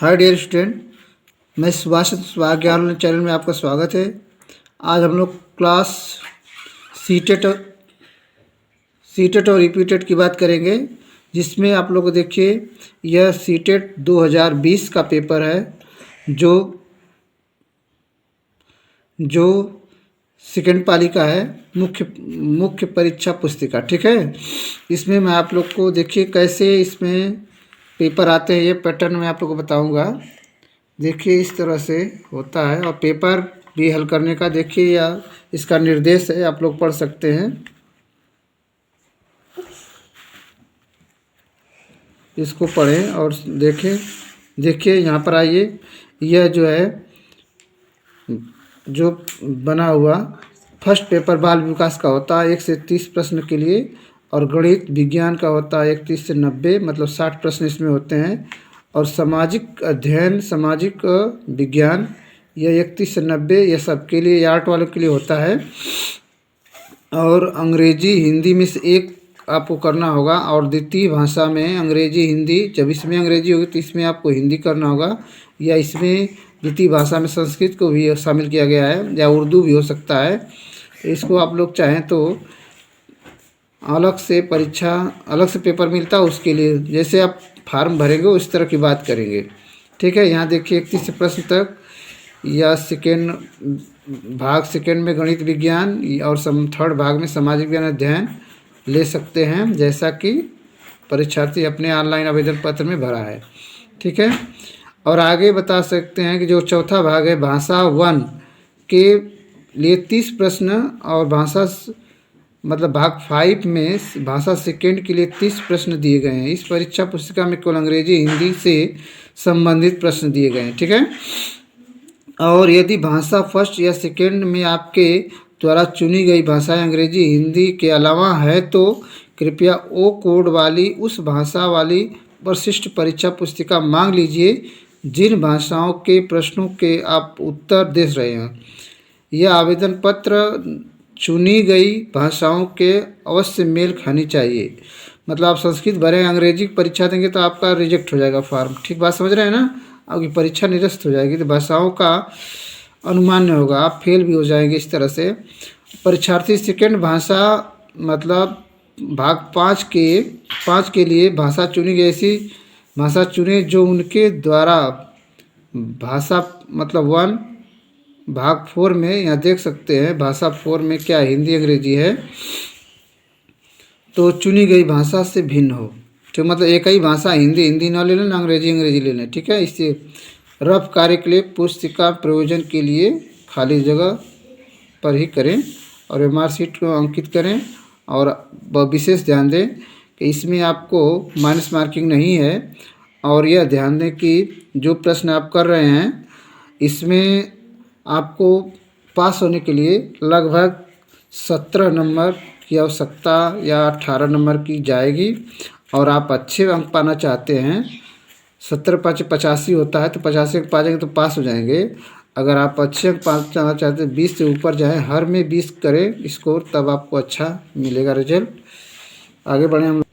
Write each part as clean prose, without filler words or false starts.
Hi dear student, मैं सुभाष सुभाष ज्ञान channel में आपका स्वागत है। आज हम लोग क्लास सीटेट और रिपीटेड की बात करेंगे, जिसमें आप लोग देखिए यह सीटेट 2020 का पेपर है, जो सेकेंड पाली का है, मुख्य परीक्षा पुस्तिका। ठीक है, इसमें मैं आप लोग को देखिए कैसे इसमें पेपर आते हैं, ये पैटर्न मैं आप लोग को बताऊंगा। देखिए इस तरह से होता है, और पेपर भी हल करने का देखिए या इसका निर्देश है, आप लोग पढ़ सकते हैं। इसको पढ़ें और देखें। देखिए यहाँ पर आइए, यह जो है जो बना हुआ फर्स्ट पेपर बाल विकास का होता है 1 से 30 प्रश्न के लिए, और गणित विज्ञान का होता है 31 से 90, मतलब 60 प्रश्न इसमें होते हैं। और सामाजिक अध्ययन, सामाजिक विज्ञान, यह 31 से 90, यह सबके लिए, आर्ट वालों के लिए होता है। और अंग्रेजी हिंदी में से एक आपको करना होगा, और द्वितीय भाषा में अंग्रेजी हिंदी, जब इसमें अंग्रेजी होगी तो इसमें आपको हिंदी करना होगा, या इसमें द्वितीय भाषा में संस्कृत को भी शामिल किया गया है, या उर्दू भी हो सकता है। इसको आप लोग चाहें तो अलग से परीक्षा, अलग से पेपर मिलता है उसके लिए, जैसे आप फार्म भरेंगे उस तरह की बात करेंगे। ठीक है, यहाँ देखिए 31 प्रश्न तक, या सेकेंड में गणित विज्ञान, और थर्ड भाग में सामाजिक विज्ञान अध्ययन ले सकते हैं, जैसा कि परीक्षार्थी अपने ऑनलाइन आवेदन पत्र में भरा है। ठीक है, और आगे बता सकते हैं कि जो चौथा भाग है भाषा 1 के लिए 30 प्रश्न, और भाषा मतलब भाग 5 में भाषा सेकेंड के लिए 30 प्रश्न दिए गए हैं। इस परीक्षा पुस्तिका में केवल अंग्रेजी हिंदी से संबंधित प्रश्न दिए गए हैं। ठीक है, और यदि भाषा फर्स्ट या सेकेंड में आपके द्वारा चुनी गई भाषाएं अंग्रेजी हिंदी के अलावा है, तो कृपया ओ कोड वाली उस भाषा वाली विशिष्ट परीक्षा पुस्तिका मांग लीजिए जिन भाषाओं के प्रश्नों के आप उत्तर दे रहे हैं। यह आवेदन पत्र चुनी गई भाषाओं के अवश्य मेल खानी चाहिए। मतलब आप संस्कृत भरें, अंग्रेजी की परीक्षा देंगे तो आपका रिजेक्ट हो जाएगा फॉर्म। ठीक बात समझ रहे हैं ना? आपकी परीक्षा निरस्त हो जाएगी, तो भाषाओं का अनुमान नहीं होगा, आप फेल भी हो जाएंगे। इस तरह से परीक्षार्थी सेकेंड भाषा मतलब भाग 5 के लिए भाषा चुनी गई, ऐसी भाषा चुने जो उनके द्वारा भाषा मतलब 1 भाग 4 में, यहाँ देख सकते हैं भाषा 4 में क्या हिंदी अंग्रेजी है, तो चुनी गई भाषा से भिन्न हो। तो मतलब एक ही भाषा हिंदी ना ले लें, अंग्रेजी ले लें। ठीक है, इससे रफ कार्य के लिए पुस्तिका प्रयोजन के लिए खाली जगह पर ही करें, और एमआर सीट को अंकित करें। और विशेष ध्यान दें कि इसमें आपको माइनस मार्किंग नहीं है, और यह ध्यान दें कि जो प्रश्न आप कर रहे हैं इसमें आपको पास होने के लिए लगभग 17 नंबर की आवश्यकता या 18 नंबर की जाएगी। और आप अच्छे अंक पाना चाहते हैं, 70 5 85 होता है, तो 85 अंक पा जाएंगे तो पास हो जाएंगे। अगर आप अच्छे अंक पाना चाहते हैं, 20 से ऊपर जाएँ, हर में 20 करें स्कोर, तब आपको अच्छा मिलेगा रिजल्ट। आगे बढ़ें हम।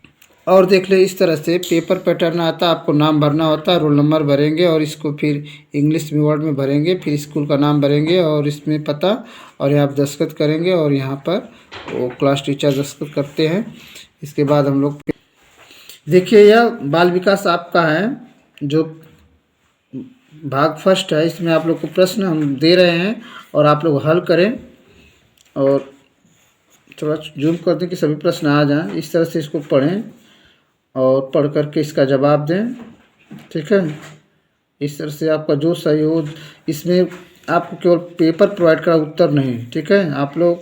और देख ले, इस तरह से पेपर पैटर्न आता है। आपको नाम भरना होता है, रोल नंबर भरेंगे, और इसको फिर इंग्लिश में वर्ड में भरेंगे, फिर स्कूल का नाम भरेंगे, और इसमें पता, और यहाँ आप दस्तखत करेंगे, और यहाँ पर वो क्लास टीचर दस्तखत करते हैं। इसके बाद हम लोग देखिए, यह बाल विकास आपका है, जो भाग फर्स्ट है। इसमें आप लोग को प्रश्न हम दे रहे हैं, और आप लोग हल करें, और थोड़ा जूम कर दें कि सभी प्रश्न आ जाएं। इस तरह से इसको पढ़ें और पढ़ करके इसका जवाब दें। ठीक है, इस तरह से आपका जो सही हो, इसमें आपको केवल पेपर प्रोवाइड करा, उत्तर नहीं। ठीक है, आप लोग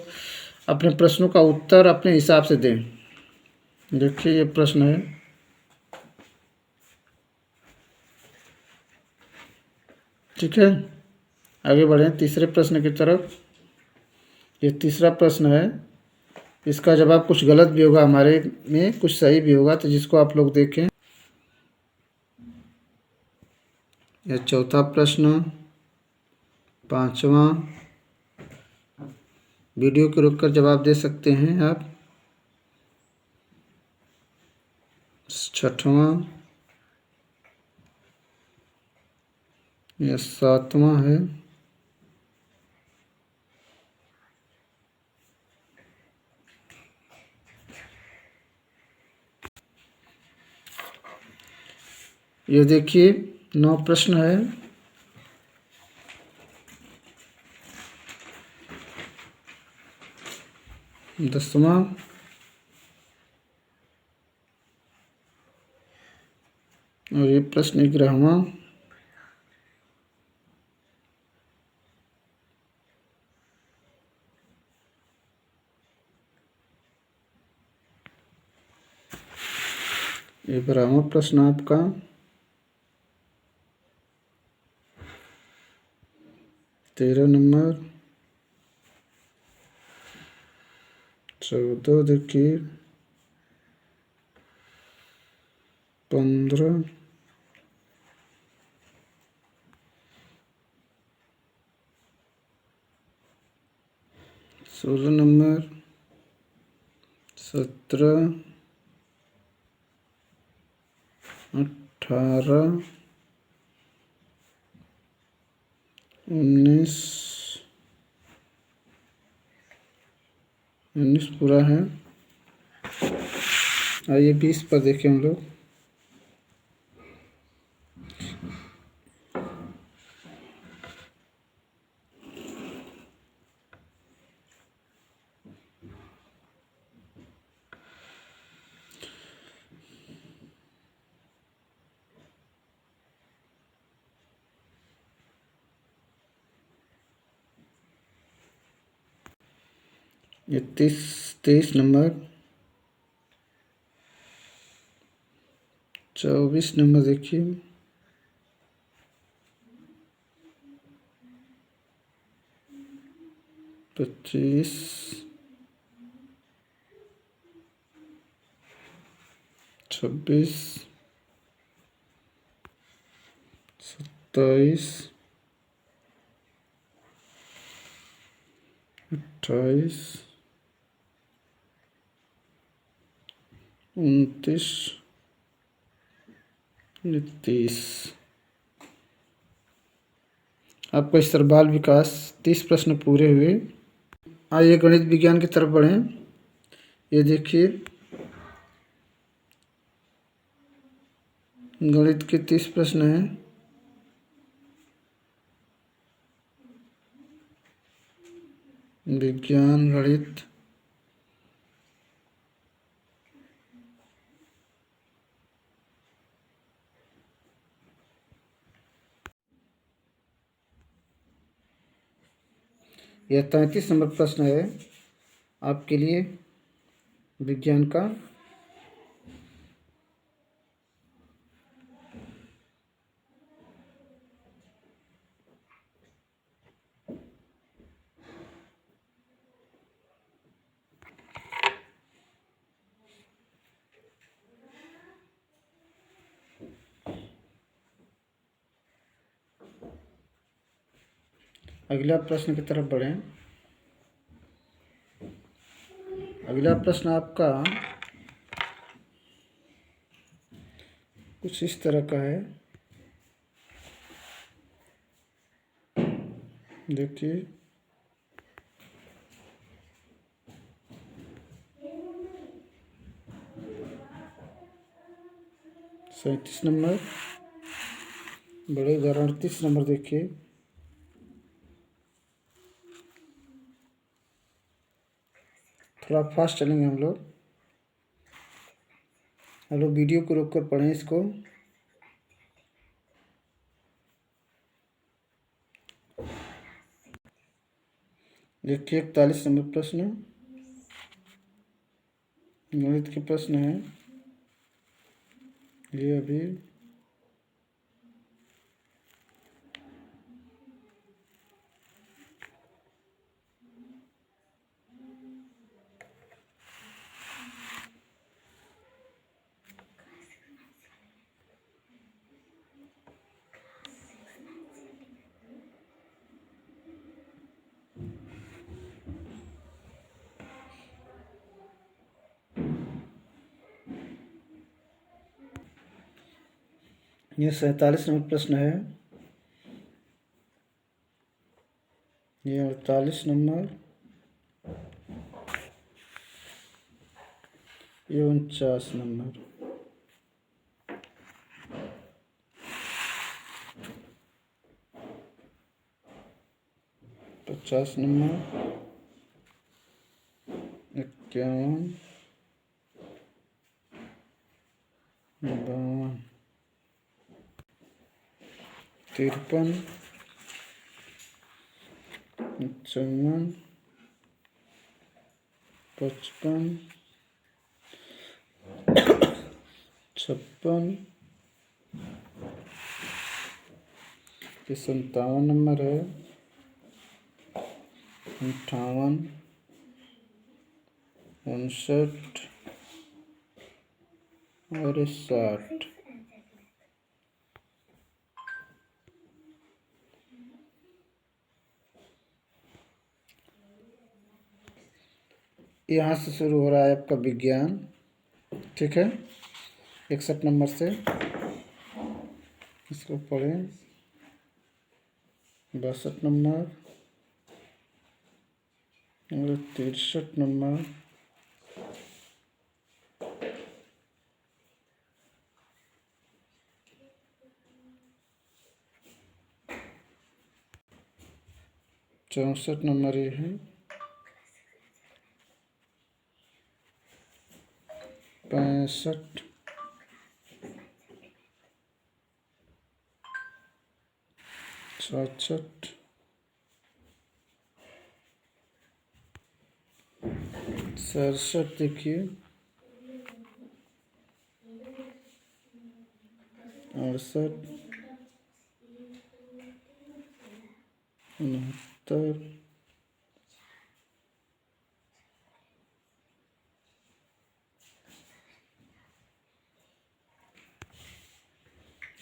अपने प्रश्नों का उत्तर अपने हिसाब से दें। देखिए ये प्रश्न है, ठीक है। आगे बढ़ें तीसरे प्रश्न की तरफ। ये तीसरा प्रश्न है, इसका जवाब कुछ गलत भी होगा हमारे में, कुछ सही भी होगा, तो जिसको आप लोग देखें। यह चौथा प्रश्न, 5वां, वीडियो को रोककर जवाब दे सकते हैं आप। 6वां, यह 7वां है। ये देखिए 9 प्रश्न है। दसवां, और ये प्रश्न 11वां। ये 12वां प्रश्न आपका। 13 नंबर। 14 देखिए। 15। 16 नंबर। 17। 18। 19। 19 पूरा है। आइए 20 पर देखें हम लोग। ये 23 नंबर। 24 नंबर देखिए। 25। 26। 27। 28। 29। 30। आपका इस तरह बाल विकास 30 प्रश्न पूरे हुए। आइए गणित विज्ञान की तरफ बढ़ें। ये देखिए गणित के 30 प्रश्न हैं। विज्ञान गणित। यह 33 नंबर प्रश्न है आपके लिए विज्ञान का। अगला प्रश्न की तरफ बढ़ें। अगला प्रश्न आपका कुछ इस तरह का है। देखिए 37 नंबर। बड़े उदाहरण 38 नंबर देखिए। थोड़ा फास्ट चलेंगे हम लोग। वीडियो को रोक कर पढ़ें इसको। देखिए 41 नंबर प्रश्न गणित के प्रश्न है ये अभी। ये 47 नंबर प्रश्न है। ये 48 नंबर, ये 49 नंबर। 50 नंबर, 51, 52, 53, 54, 55, 56, ये 57 नंबर है, 58, 59 और 60। यहाँ से शुरू हो रहा है आपका विज्ञान, ठीक है। 61 नंबर से इसको पढ़ें। 62 नंबर और 63 नंबर, 64 नंबर ये है, 65, 66, 67 देखिए, 68, 69,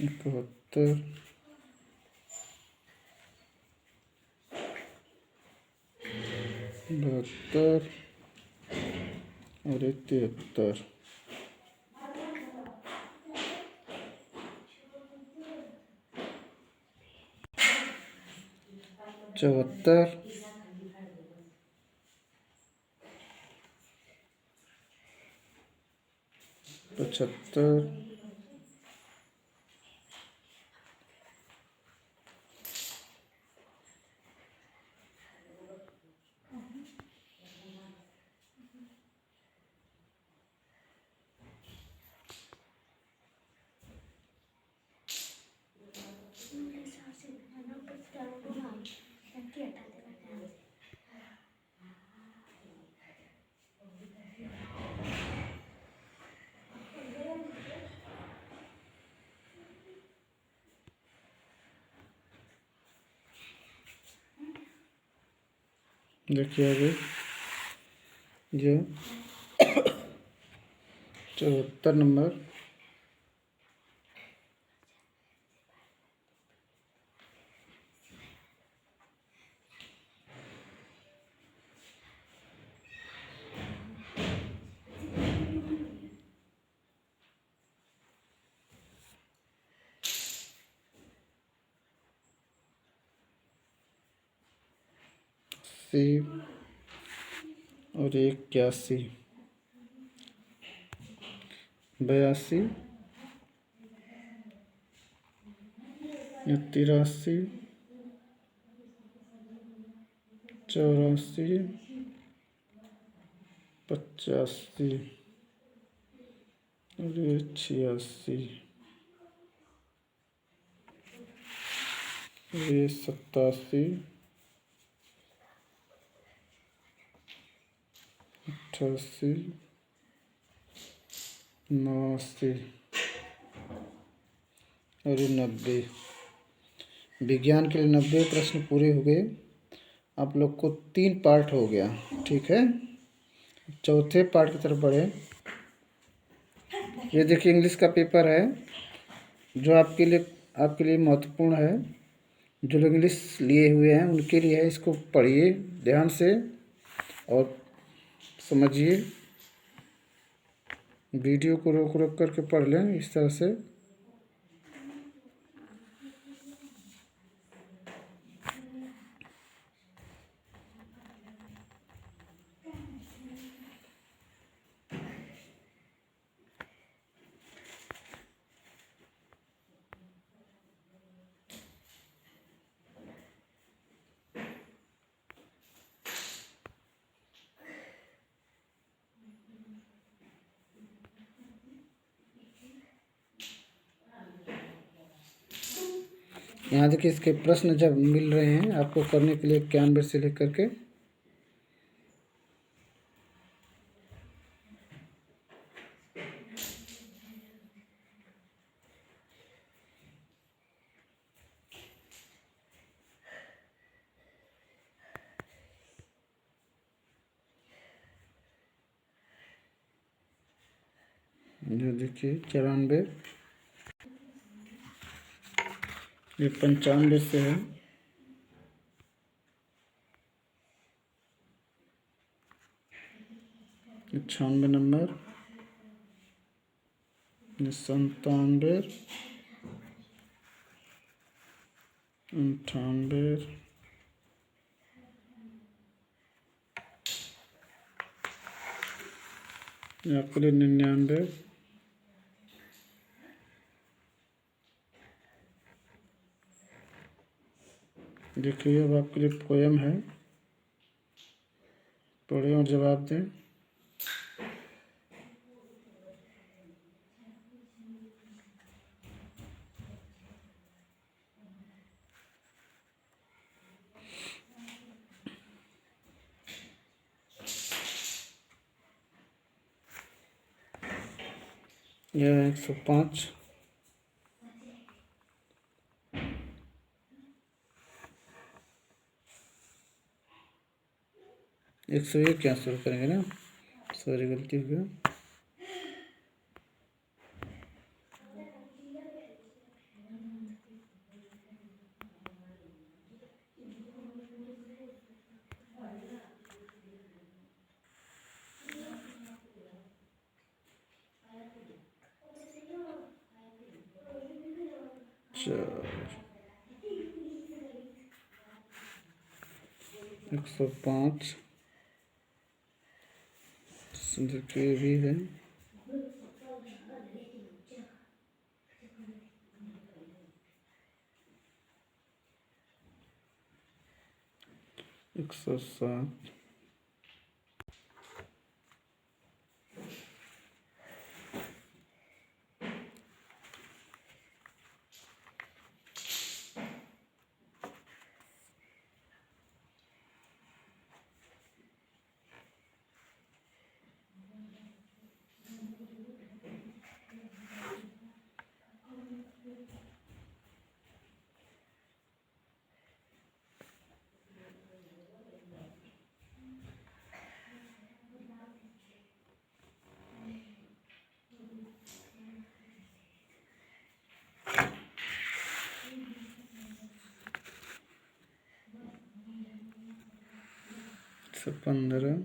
71, 72 और 73। चौहत्तर, 75, देखिए आगे जो 74 नंबर, अस्सी और 81, 82, 83, 84, 85 और 86, ये 87, 88, 89 और 90। विज्ञान के लिए 90 प्रश्न पूरे हो गए। आप लोग को 3 पार्ट हो गया, ठीक है। चौथे पार्ट की तरफ बढ़े। ये देखिए इंग्लिश का पेपर है जो आपके लिए महत्वपूर्ण है। जो लोग इंग्लिश लिए हुए हैं उनके लिए है, इसको पढ़िए ध्यान से और समझिए। वीडियो को रोक रोक करके पढ़ लें इस तरह से। यहाँ देखिए इसके प्रश्न जब मिल रहे हैं आपको करने के लिए 91 से लेकर के जो देखिए 94, ये 95 से है, 96 नंबर, 97, 98, आपके लिए 99। देखिए अब आपके लिए पोयम है, पढ़ें और जवाब दें। यह 105, 101 क्या शुरू करेंगे ना, सॉरी गलती हो गया। चलो 105 देखिए भी है, एक सौ सात, एक सौ 15,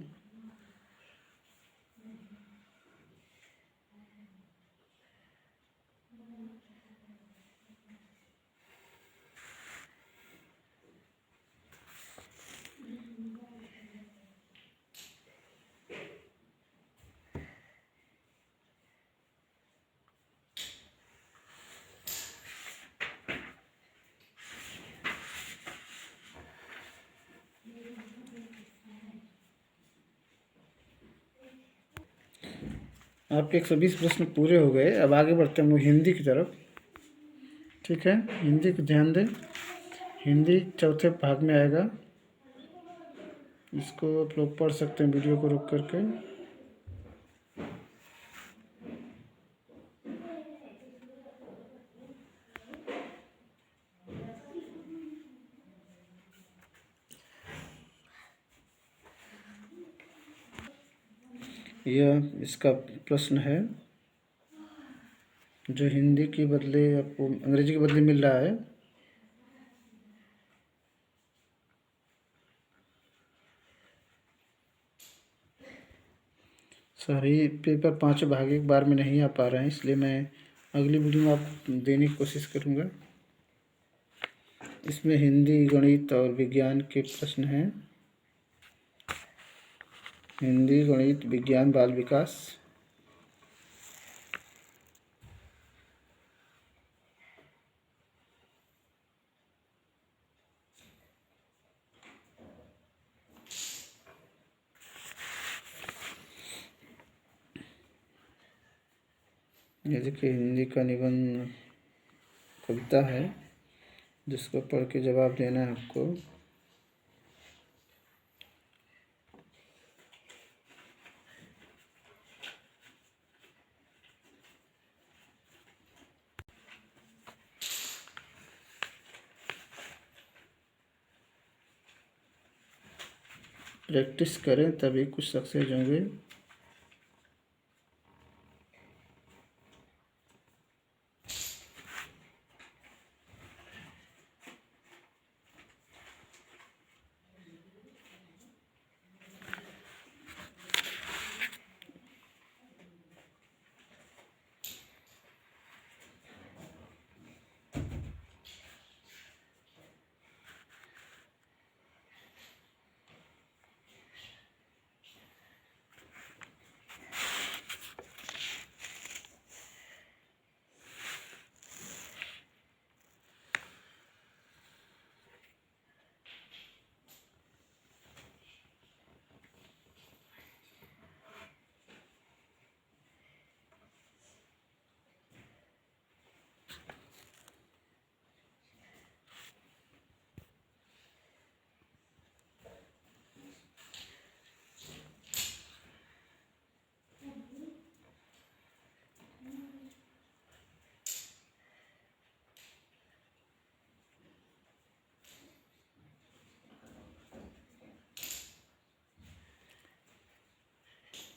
आपके 120 प्रश्न पूरे हो गए। अब आगे बढ़ते हैं हम लोग हिंदी की तरफ। ठीक है, हिंदी को ध्यान दें, हिंदी चौथे भाग में आएगा, इसको आप लोग पढ़ सकते हैं वीडियो को रोक करके। यह इसका प्रश्न है जो हिंदी के बदले आपको अंग्रेजी के बदले मिल रहा है। सही पेपर 5 भाग एक बार में नहीं आ पा रहे हैं, इसलिए मैं अगली वीडियो में आपको देने की कोशिश करूँगा। इसमें हिंदी, गणित और विज्ञान के प्रश्न हैं। हिंदी, गणित, विज्ञान, बाल विकास। ये देखिए हिंदी का निबंध कविता है, जिसको पढ़ के जवाब देना है आपको। प्रैक्टिस करें तभी कुछ सक्सेस होंगे।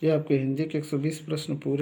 ये आपके हिंदी के 120 प्रश्न पूरे